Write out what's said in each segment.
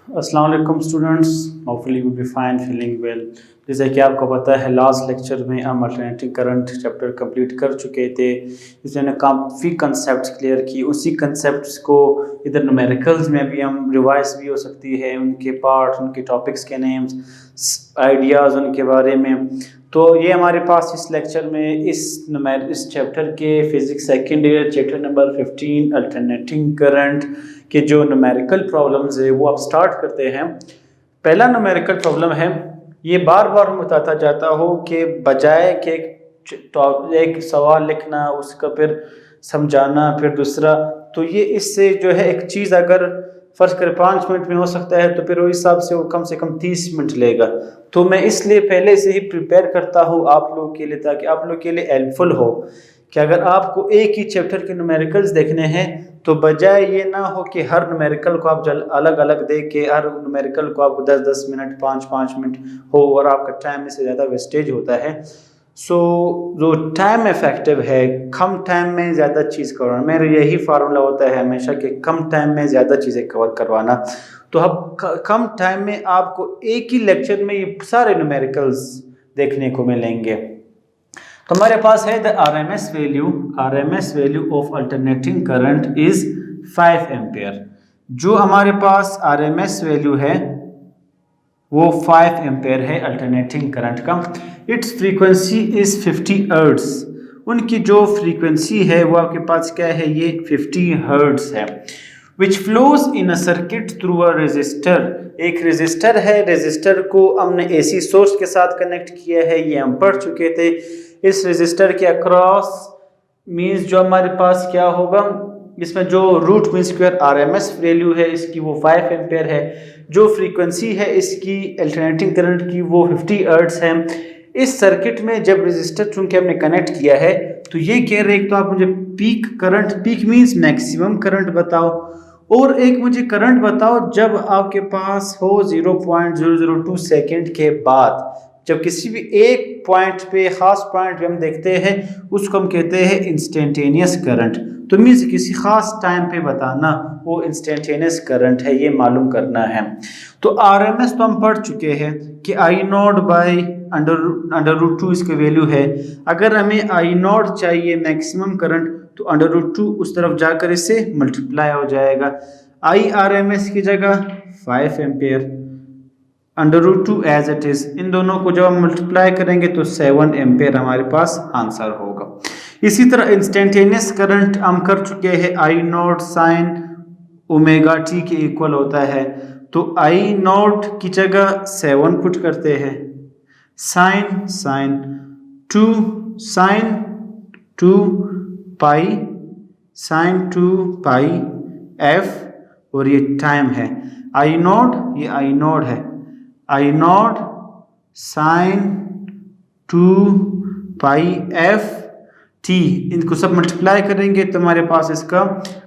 अस्सलाम वालेकुम students, hopefully you be fine feeling well. जैसे कि आपको पता है लास्ट लेक्चर में हम अल्टरनेटिंग करंट चैप्टर कंप्लीट कर चुके थे। इसमें काफ़ी कंसेप्ट्स क्लियर की, उसी कंसेप्ट्स को इधर न्यूमेरिकल्स में भी हम रिवाइज भी हो सकती है, उनके पार्ट, उनके टॉपिक्स के नेम्स, आइडियाज़ उनके बारे में। तो ये हमारे पास इस लेक्चर में इस चैप्टर के physics second year chapter number 15 alternating current के जो न्यूमेरिकल प्रॉब्लम्स है वो आप स्टार्ट करते हैं। पहला न्यूमेरिकल प्रॉब्लम है, ये बार बार मैं बताता जाता हूँ कि बजाय कि एक सवाल लिखना उसका फिर समझाना फिर दूसरा, तो ये इससे जो है एक चीज़ अगर फर्ज कर 5 मिनट में हो सकता है तो फिर उस हिसाब से वो कम 30 मिनट लेगा। तो मैं इसलिए पहले से ही प्रिपेयर करता हूँ आप लोगों के लिए, ताकि आप लोगों के लिए हेल्पफुल हो कि अगर आपको एक ही चैप्टर के न्यूमेरिकल्स देखने हैं तो बजाय ये ना हो कि हर न्यूमेरिकल को आप अलग अलग देख के हर न्यूमेरिकल को आपको 10-10 मिनट 5-5 मिनट हो और आपका टाइम इससे ज़्यादा वेस्टेज होता है। जो टाइम इफेक्टिव है, कम टाइम में ज़्यादा चीज़ करवाना, मेरा यही फार्मूला होता है हमेशा कि कम टाइम में ज़्यादा चीज़ें कवर करवाना। तो अब कम टाइम में आपको एक ही लेक्चर में ये सारे न्यूमेरिकल्स देखने को मिलेंगे। तो हमारे पास है the RMS value of alternating current is 5 ampere. जो हमारे पास RMS वैल्यू है वो 5 एम्पेयर है अल्टरनेटिंग करंट का। It's frequency is 50 hertz. उनकी जो फ्रीक्वेंसी है वो आपके पास क्या है, ये 50 हर्ट्ज है। Which flows in a circuit through a resistor. एक रेजिस्टर है, रेजिस्टर को हमने AC सोर्स के साथ कनेक्ट किया है, ये हम पढ़ चुके थे। इस रेजिस्टर के अक्रॉस मीन्स जो हमारे पास क्या होगा, इसमें जो root mean square RMS value है इसकी वो 5 एम्पेयर है। जो फ्रीक्वेंसी है इसकी अल्टरनेटिंग करंट की वो 50 हर्ट्ज है। इस सर्किट में जब रेजिस्टर चूंकि हमने कनेक्ट किया है तो ये कह रहे हैं तो आप मुझे peak current, peak means maximum current बताओ, और एक मुझे करंट बताओ जब आपके पास हो 0.002 सेकेंड के बाद, जब किसी भी एक पॉइंट पे, खास पॉइंट पे हम देखते हैं उसको हम कहते हैं इंस्टेंटेनियस करंट। तो मीन्स किसी खास टाइम पे बताना वो इंस्टेंटेनियस करंट है, ये मालूम करना है। तो RMS तो हम पढ़ चुके हैं कि I0 बाई अंडर रूट 2 इसकी वैल्यू है। अगर हमें I0 चाहिए मैक्सिमम करंट तो अंडर रूट 2 उस तरफ जाकर इससे मल्टीप्लाई हो जाएगा। IRMS की जगह 5 ampere, under root 2 as it is, इन दोनों को जब हम मल्टीप्लाई करेंगे तो 7 एम्पेयर हमारे पास आंसर होगा। इसी तरह इंस्टेंटेनियस करंट हम कर चुके हैं, I0 साइन ओमेगा टी के इक्वल होता है। तो I0 की जगह 7 पुट करते हैं, साइन 2 पाई साइन 2 पाई f, और ये टाइम है I0, ये I0 है, I0 साइन 2 पाई f t, इनको सब मल्टीप्लाई करेंगे तो हमारे पास इसका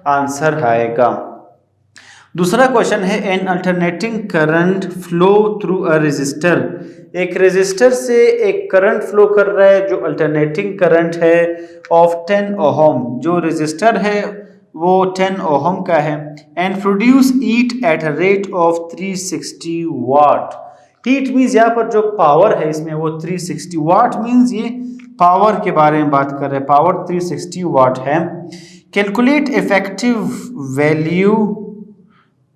आंसर आएगा। दूसरा क्वेश्चन है, an alternating current flow through a resistor. एक रेजिस्टर से एक करंट फ्लो कर रहा है जो अल्टरनेटिंग करंट है ऑफ 10 ओहम। जो रेजिस्टर है वो 10 ओहम का है and produce heat at a rate of 360 watt. Heat means यहाँ पर जो पावर है इसमें वो 360 वाट मीन्स ये पावर के बारे में बात कर रहे हैं, पावर 360 वाट है। Calculate effective value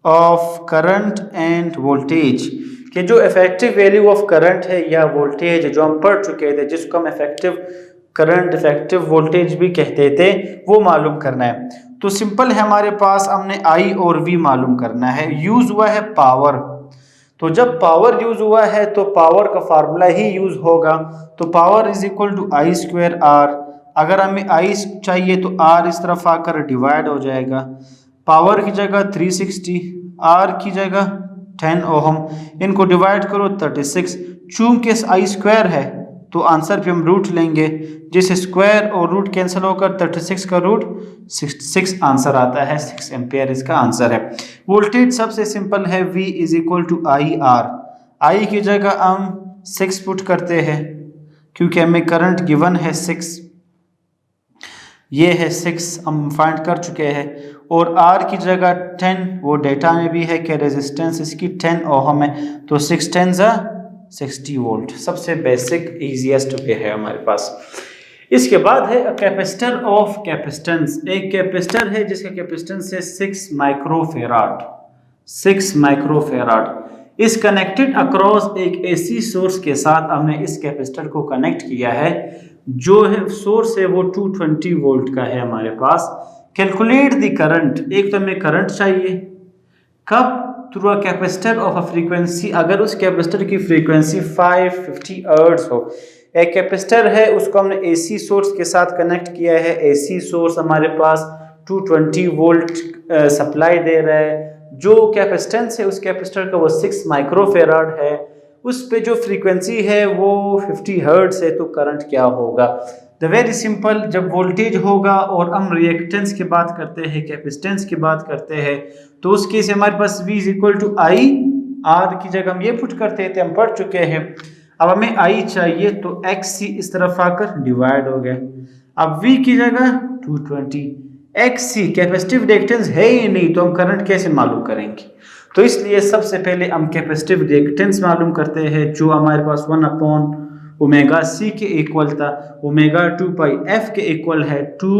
of current end voltage, कि जो इफेक्टिव वैल्यू ऑफ करंट है या वोल्टेज जो हम पढ़ चुके थे, जिसको हम इफेक्टिव करंट इफेक्टिव वोल्टेज भी कहते थे, वो मालूम करना है। तो सिंपल है, हमारे पास हमने I और V मालूम करना है। यूज हुआ है पावर, तो जब पावर यूज हुआ है तो पावर का फार्मूला ही यूज होगा। तो power is equal to I स्क्वायर R। अगर हमें I चाहिए तो R इस तरफ आकर डिवाइड हो जाएगा। पावर की जगह 360, R की जगह 10 ओहम, इनको डिवाइड करो 36। चूंकि I स्क्वायर है तो आंसर पे हम रूट लेंगे, जिसे स्क्वायर और रूट कैंसिल होकर 36 का रूट 6 आंसर आता है। 6 एम्पेयर इसका आंसर है। वोल्टेज सबसे सिंपल है, V is equal to IR। I की जगह हम 6 पुट करते हैं क्योंकि हमें करंट गिवन है 6, ये है 6 हम फाइंड कर चुके हैं। और R की जगह 10 वो डेटा में भी है कि रेजिस्टेंस इसकी 10 ओहम है, तो 6 10 60 वोल्ट। सबसे बेसिक ईजीएस्ट वे है हमारे पास। इसके बाद है कैपेसिटर ऑफ कैपेसिटेंस। एक कैपेसिटर है जिसका कैपेसिटेंस है 6 माइक्रोफेराड। 6 माइक्रोफेराड इस कनेक्टेड अक्रॉस एक एसी सोर्स के साथ हमने इस कैपेसिटर को कनेक्ट किया है। जो है सोर्स है वो 220 वोल्ट का है हमारे पास। Calculate the current. एक तो हमें करंट चाहिए कब? Through a capacitor of a frequency, अगर उस कैपेसिटर की फ्रीक्वेंसी 550 हर्ट्ज हो। एक कैपेसिटर है उसको हमने एसी सोर्स के साथ कनेक्ट किया है। एसी सोर्स हमारे पास 220 वोल्ट सप्लाई दे रहा है। जो कैपेसिटेंस है उस कैपेसिटर का वो 6 माइक्रोफेराड है। उस पे जो फ्रीक्वेंसी है वो 50 हर्ट्ज है, तो करंट क्या होगा? द वेरी सिंपल, जब वोल्टेज होगा और हम रिएक्टेंस की बात करते हैं, कैपेसिटेंस की बात करते हैं, तो उस केस हमारे पास V is equal to I. R की जगह हम ये पुट करते थे, हम पढ़ चुके हैं। अब हमें I चाहिए तो XC इस तरफ आकर डिवाइड हो गया। अब V की जगह 220, XC कैपेसिटिव रिएक्टेंस है ही नहीं, तो हम करंट कैसे मालूम करेंगे? तो इसलिए सबसे पहले हम कैपेसिटिव रिएक्टेंस मालूम करते हैं, जो हमारे पास 1/ओमेगा C के इक्वल था। ओमेगा 2 पाई F के इक्वल है। 2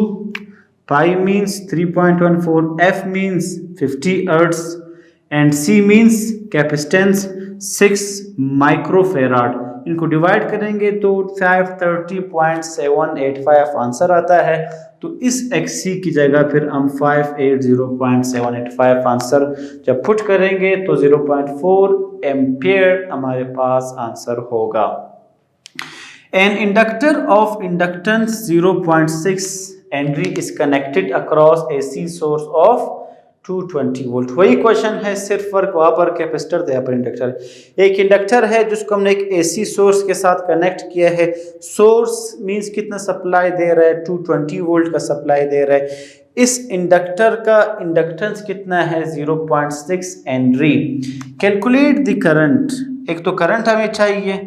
पाई means 3.14, F means 50 hertz and C means capacitance 6 microfarad. इनको डिवाइड करेंगे तो 530.785 आंसर आता है। तो इस XC की जगह फिर हम 580.785 आंसर जब पुट करेंगे तो 0.4 एम्पियर हमारे पास आंसर होगा। An inductor of inductance 0.6 Henry is connected across AC source of 220 volt. वही क्वेश्चन है, सिर्फ फर्क वहां पर कैपेसिटर था, यहाँ पर इंडक्टर। एक इंडक्टर है जिसको हमने एक एसी सोर्स के साथ कनेक्ट किया है। सोर्स मींस कितना सप्लाई दे रहा है? 220 वोल्ट का सप्लाई दे रहा है। इस इंडक्टर का इंडक्टेंस कितना है? 0.6 हेनरी। Calculate the current. एक तो करंट हमें चाहिए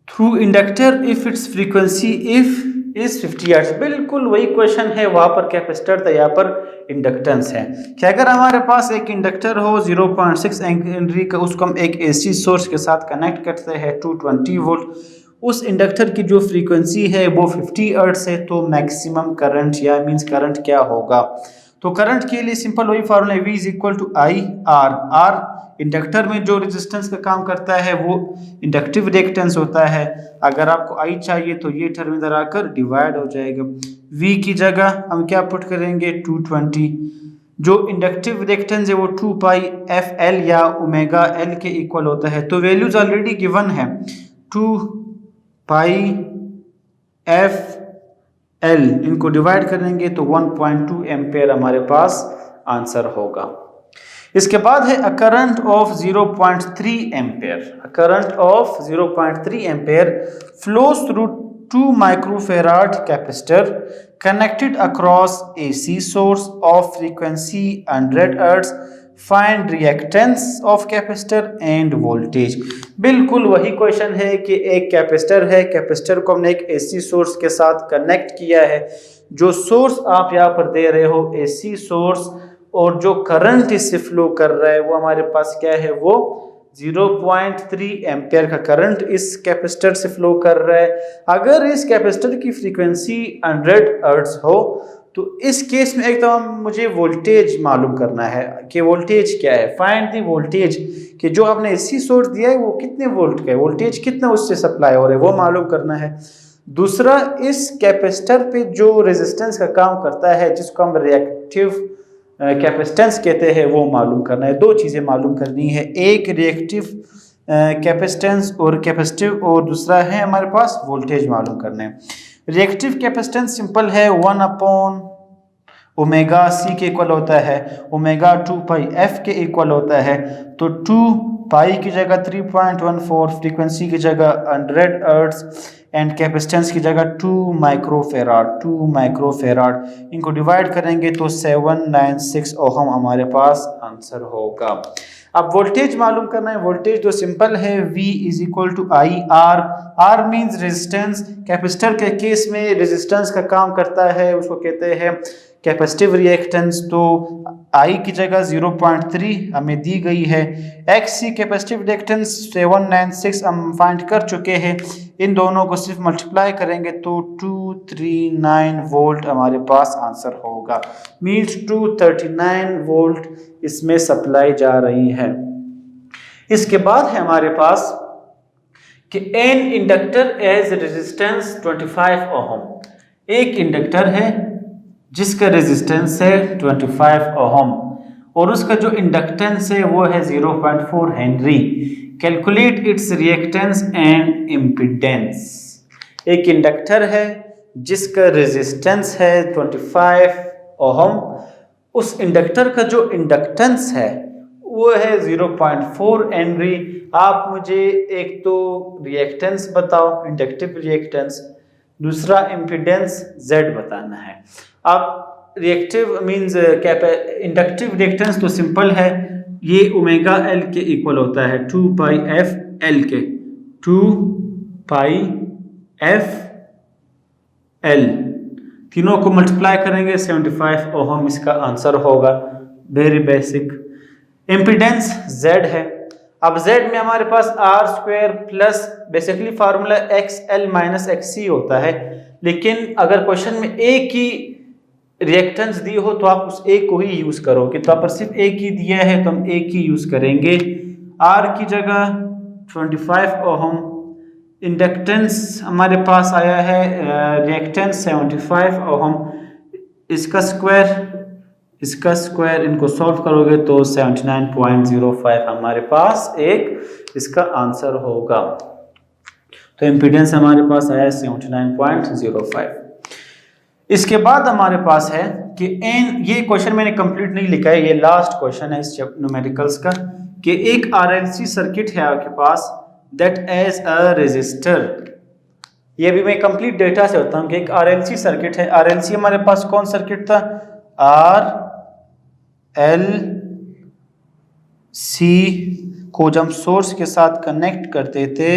through inductor if it's frequency if is 50 hertz. बिल्कुल वही क्वेश्चन है, वहां पर कैपेसिटर था, यहाँ पर इंडक्टेंस है। कि अगर हमारे पास एक इंडक्टर हो 0.6 हेनरी का, उसको हम एक एसी सोर्स के साथ कनेक्ट करते हैं 220 वोल्ट, उस इंडक्टर की जो फ्रीक्वेंसी है वो 50 हर्ट्ज है, तो मैक्सिमम करंट या मींस करंट क्या होगा? तो करंट के लिए सिंपल वही फार्मूला है, V is equal to I R. R inductor में जो रेजिस्टेंस का काम करता है वो इंडक्टिव रिएक्टेंस होता है। अगर आपको I चाहिए तो ये टर्म इधर आकर डिवाइड हो जाएगा। V की जगह हम क्या पुट करेंगे? 220। जो इंडक्टिव रिएक्टेंस है वो 2 पाई एफ एल या ओमेगा एल के इक्वल होता है। तो वैल्यूज ऑलरेडी गिवन है, 2 पाई एफ एल, इनको डिवाइड करेंगे तो 1.2 एम्पेयर हमारे पास आंसर होगा। इसके बाद है a current of 0.3 ampere. A current of 0.3 ampere flows through 2 microfarad capacitor connected across AC source of frequency 100 Hz. Find reactance of capacitor and voltage. बिल्कुल वही क्वेश्चन है कि एक कैपेसिटर है, कैपेसिटर को हमने एक एसी सोर्स के साथ कनेक्ट किया है। जो सोर्स आप यहाँ पर दे रहे हो एसी सोर्स, और जो करंट इससे फ्लो कर रहा है वो हमारे पास क्या है? वो 0.3 एम्पियर का करंट इस कैपेसिटर से फ्लो कर रहा है। अगर इस कैपेसिटर की फ्रीक्वेंसी 100 हर्ट्ज हो तो इस केस में एक तो मुझे वोल्टेज मालूम करना है कि वोल्टेज क्या है। फाइंड द वोल्टेज, कि जो आपने एसी सोर्स दिया है वो कितने वोल्ट का है, वोल्टेज कितना उससे सप्लाई हो रहा है वो मालूम करना है। दूसरा, इस कैपेसिटर पे जो रेजिस्टेंस का काम करता है जिसको हम रिएक्टिव कैपेसिटेंस कहते हैं वो मालूम करना है। दो चीज़ें मालूम करनी है, एक रिएक्टिव कैपेसिटेंस और कैपेसिटिव, और दूसरा है हमारे पास वोल्टेज मालूम करना है। रिएक्टिव कैपेसिटेंस सिंपल है, 1/ओमेगा C के इक्वल होता है, ओमेगा 2 पाई F के इक्वल होता है। तो 2 पाई की जगह 3.14, फ्रीक्वेंसी की जगह 100 हर्ट्ज एंड कैपेसिटेंस की जगह 2 माइक्रोफेराड। इनको डिवाइड करेंगे तो 796 ओहम हमारे पास आंसर होगा। अब वोल्टेज मालूम करना है। वोल्टेज तो सिंपल है, V is equal to I R. R means resistance. Capacitor के केस में रेजिस्टेंस का काम करता है, उसको कहते हैं कैपेसिटिव रिएक्टेंस तो I की जगह 0.3 हमें दी गई है। XC कैपेसिटिव रिएक्टेंस 796 हम फाइंड कर चुके हैं। इन दोनों को सिर्फ मल्टीप्लाई करेंगे तो 239 वोल्ट हमारे पास आंसर होगा। मीन्स 239 वोल्ट इसमें सप्लाई जा रही है। इसके बाद है हमारे पास कि an inductor as resistance 25 ohm. एक इंडक्टर है जिसका रेजिस्टेंस है 25 ओहम और उसका जो इंडक्टेंस है वो है 0.4 Henry. Calculate its reactance and impedance. एक इंडक्टर है जिसका रेजिस्टेंस है 25 ओहम, उस इंडक्टर का जो इंडक्टेंस है वो है 0.4 हेनरी। आप मुझे एक तो रिएक्टेंस बताओ, इंडक्टिव रिएक्टेंस, दूसरा इम्पीडेंस Z बताना है। अब रिएक्टिव मींस इंडक्टिव रिएक्टेंस तो सिंपल है, ये ओमेगा L के इक्वल होता है 2 पाई f L के, 2 पाई f L, तीनों को मल्टीप्लाई करेंगे 75 ओहम इसका आंसर होगा। Very basic. इम्पीडेंस Z है। अब Z में हमारे पास R square plus basically formula XL minus XC होता है, लेकिन अगर क्वेश्चन में एक ही रिएक्टेंस दी हो तो आप उस एक को ही यूज करोगे। तो आप पर सिर्फ एक ही दिया है तो हम एक ही यूज करेंगे। R की जगह 25 ओहम, इंडक्टेंस हमारे पास आया है रिएक्टेंस 75 ओहम, इसका स्क्वायर इनको सॉल्व करोगे तो 79.05 हमारे पास एक इसका आंसर होगा। तो इम्पीडेंस हमारे पास आया 79.05। इसके बाद हमारे पास है कि एन, ये क्वेश्चन मैंने कंप्लीट नहीं लिखा है, ये लास्ट क्वेश्चन है इस न्यूमेरिकल्स का, कि एक RLC सर्किट है आपके पास दैट एज अ रेजिस्टर। ये भी मैं कंप्लीट डेटा से होता हूँ कि एक RLC सर्किट है। RLC हमारे पास कौन सर्किट था? RLC को जब हम सोर्स के साथ कनेक्ट करते थे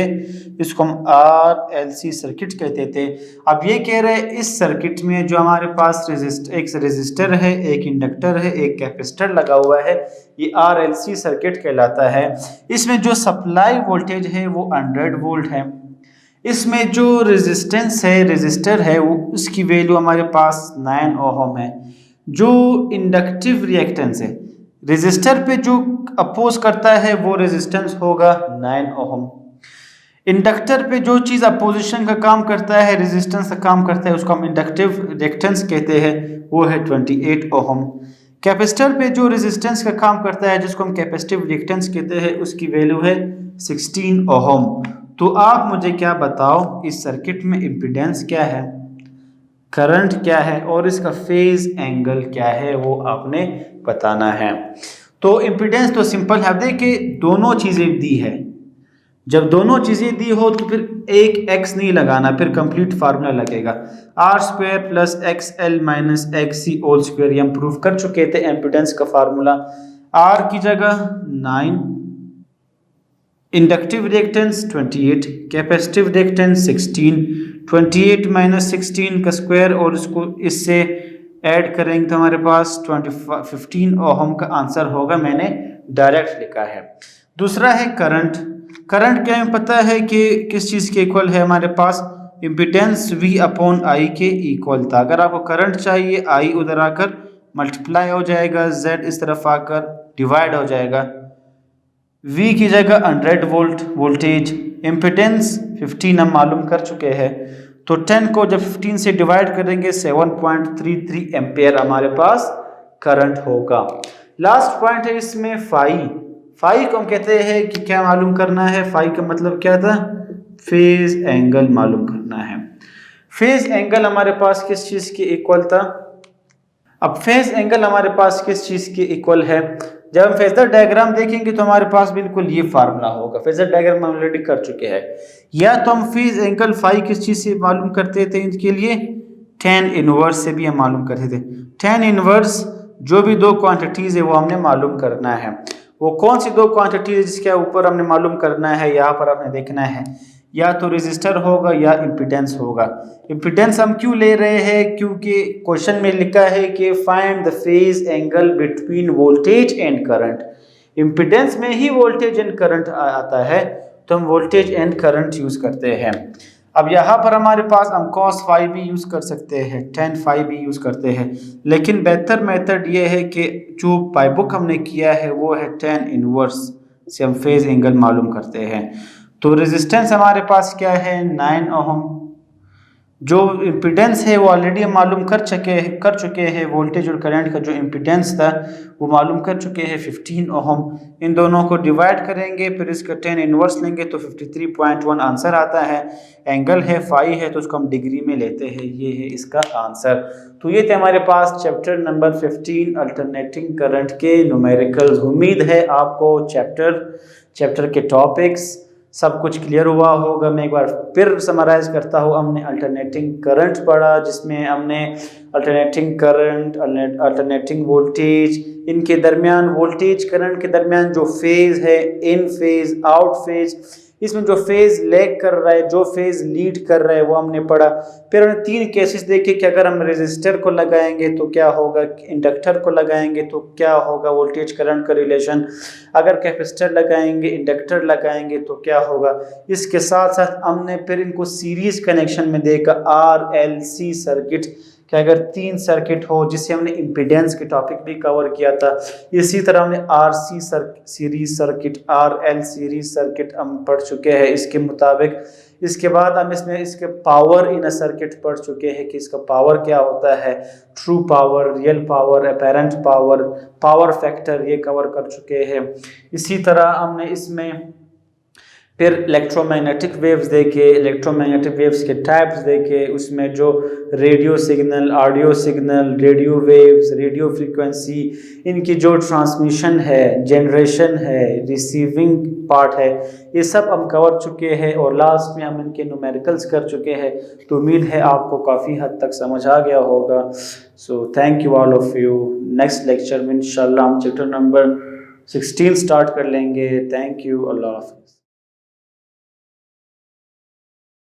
इसको हम RLC सर्किट कहते थे। अब ये कह रहे हैं इस सर्किट में जो हमारे पास एक रेजिस्टर है, एक इंडक्टर है, एक कैपेसिटर लगा हुआ है, ये RLC सर्किट कहलाता है। इसमें जो सप्लाई वोल्टेज है वो 100 वोल्ट है। इसमें जो रेजिस्टेंस है, रेजिस्टर है, वो उसकी वैल्यू हमारे पास 9 ओहम है। जो इंडक्टिव रिएक्टेंस है, रेजिस्टर पे जो अपोज करता है वो रेजिस्टेंस होगा 9 ओहम। इंडक्टर पे जो चीज़ अपोजिशन का काम करता है, रेजिस्टेंस का काम करता है, उसको हम इंडक्टिव रिएक्टेंस कहते हैं, वो है 28 ओहम। कैपेसिटर पे जो रेजिस्टेंस का काम करता है जिसको हम कैपेसिटिव रिएक्टेंस कहते हैं, उसकी वैल्यू है 16 ओहम। तो आप मुझे क्या बताओ, इस सर्किट में इम्पीडेंस क्या है, करंट क्या है और इसका फेज एंगल क्या है, वो आपने बताना है। तो इम्पीडेंस तो सिंपल है। देखिए दोनों चीज़ें दी है, जब दोनों चीज़ें दी हो तो फिर एक x नहीं लगाना, फिर कंप्लीट फार्मूला लगेगा R square plus XL minus XC whole square. ये हम प्रूव कर चुके थे इम्पीडेंस का फार्मूला। R की जगह 9, inductive reactance 28, capacitive reactance 16, 28 minus 16 का स्क्वायर और इसको इससे ऐड करेंगे तो हमारे पास 15 ओहम का आंसर होगा। मैंने डायरेक्ट लिखा है। दूसरा है करंट। करंट क्या हमें पता है कि किस चीज़ के इक्वल है, हमारे पास इम्पीडेंस V अपॉन I के इक्वल था। अगर आपको करंट चाहिए, I उधर आकर मल्टीप्लाई हो जाएगा, Z इस तरफ आकर डिवाइड हो जाएगा। V की जगह 100 वोल्ट वोल्टेज, इम्पीडेंस 15 हम मालूम कर चुके हैं, तो 10 को जब 15 से डिवाइड करेंगे 7.33 एम्पेयर हमारे पास करंट होगा। लास्ट पॉइंट है इसमें फाई। फाई को हम कहते हैं कि क्या मालूम करना है, फाई का मतलब क्या था, फेज एंगल मालूम करना है। फेज एंगल हमारे पास किस चीज़ के इक्वल था? अब फेज एंगल हमारे पास किस चीज़ के इक्वल है? जब हम फेजर डायग्राम देखेंगे तो हमारे पास बिल्कुल ये फार्मूला होगा। फेजर डायग्राम हम ऑलरेडी कर चुके हैं। या तो हम फेज एंगल फाई किस चीज़ से मालूम करते थे, इनके लिए tan इनवर्स से भी हम मालूम करते थे। tan इनवर्स जो भी दो क्वांटिटीज़ है वो हमने मालूम करना है। वो कौन सी दो क्वांटिटीज़ है जिसके ऊपर हमने मालूम करना है, यहाँ पर आपने देखना है। या तो रेजिस्टर होगा या इम्पीडेंस होगा। इम्पीडेंस हम क्यों ले रहे हैं, क्योंकि क्वेश्चन में लिखा है कि find the phase angle between voltage and current. Impedance में ही वोल्टेज एंड करंट आता है, तो हम वोल्टेज एंड करंट यूज करते हैं। अब यहाँ पर हमारे पास हम cos फाई भी यूज कर सकते हैं, tan फाई भी यूज करते हैं, लेकिन बेहतर मेथड ये है कि जो बाय बुक हमने किया है वो है tan इनवर्स से हम फेज एंगल मालूम करते हैं। तो रेजिस्टेंस हमारे पास क्या है 9 ओहम, जो इम्पीडेंस है वो ऑलरेडी हम मालूम कर चुके हैं, वोल्टेज और करंट का जो इम्पीडेंस था वो मालूम कर चुके हैं 15 ओहम। इन दोनों को डिवाइड करेंगे, फिर इसका tan इनवर्स लेंगे तो 53.1 आंसर आता है। एंगल है फाई है तो उसको हम डिग्री में लेते हैं, ये है इसका आंसर। तो ये थे हमारे पास चैप्टर नंबर 15 अल्टरनेटिंग करंट के न्यूमेरिकल्स। उम्मीद है आपको चैप्टर के टॉपिक्स सब कुछ क्लियर हुआ होगा। मैं एक बार फिर समराइज करता हूँ। हमने अल्टरनेटिंग करंट पढ़ा, जिसमें हमने अल्टरनेटिंग करंट, अल्टरनेटिंग वोल्टेज, इनके दरमियान वोल्टेज करंट के दरमियान जो फेज है, इन फेज आउट फेज, इसमें जो फेज लैग कर रहा है, जो फेज लीड कर रहा है, वो हमने पढ़ा। फिर हमने 3 केसेस देखे कि अगर हम रेजिस्टर को लगाएंगे तो क्या होगा, इंडक्टर को लगाएंगे तो क्या होगा, वोल्टेज करंट का रिलेशन, अगर कैपेसिटर लगाएंगे, इंडक्टर लगाएंगे तो क्या होगा। इसके साथ साथ हमने फिर इनको सीरीज कनेक्शन में देखा, RLC सर्किट, कि अगर 3 सर्किट हो, जिससे हमने इम्पीडेंस के टॉपिक भी कवर किया था। इसी तरह हमने RC series circuit, RL series circuit हम पढ़ चुके हैं इसके मुताबिक। इसके बाद हम इसमें इसके पावर इन अ सर्किट पढ़ चुके हैं कि इसका पावर क्या होता है, true power, real power, apparent power, power factor, ये कवर कर चुके हैं। इसी तरह हमने इसमें फिर इलेक्ट्रोमैग्नेटिक वेव्स देखे, इलेक्ट्रोमैग्नेटिक वेव्स के टाइप्स देखे, उसमें जो radio signal, audio signal, radio waves, radio frequency, इनकी जो ट्रांसमिशन है, जनरेशन है, रिसीविंग पार्ट है, ये सब हम कवर चुके हैं। और लास्ट में हम इनके न्यूमेरिकल्स कर चुके हैं। तो उम्मीद है आपको काफ़ी हद तक समझ आ गया होगा। So thank you all of you. Next lecture में इंशाल्लाह हम चैप्टर नंबर 16 स्टार्ट कर लेंगे। थैंक यू, अल्लाह हाफ़िज़।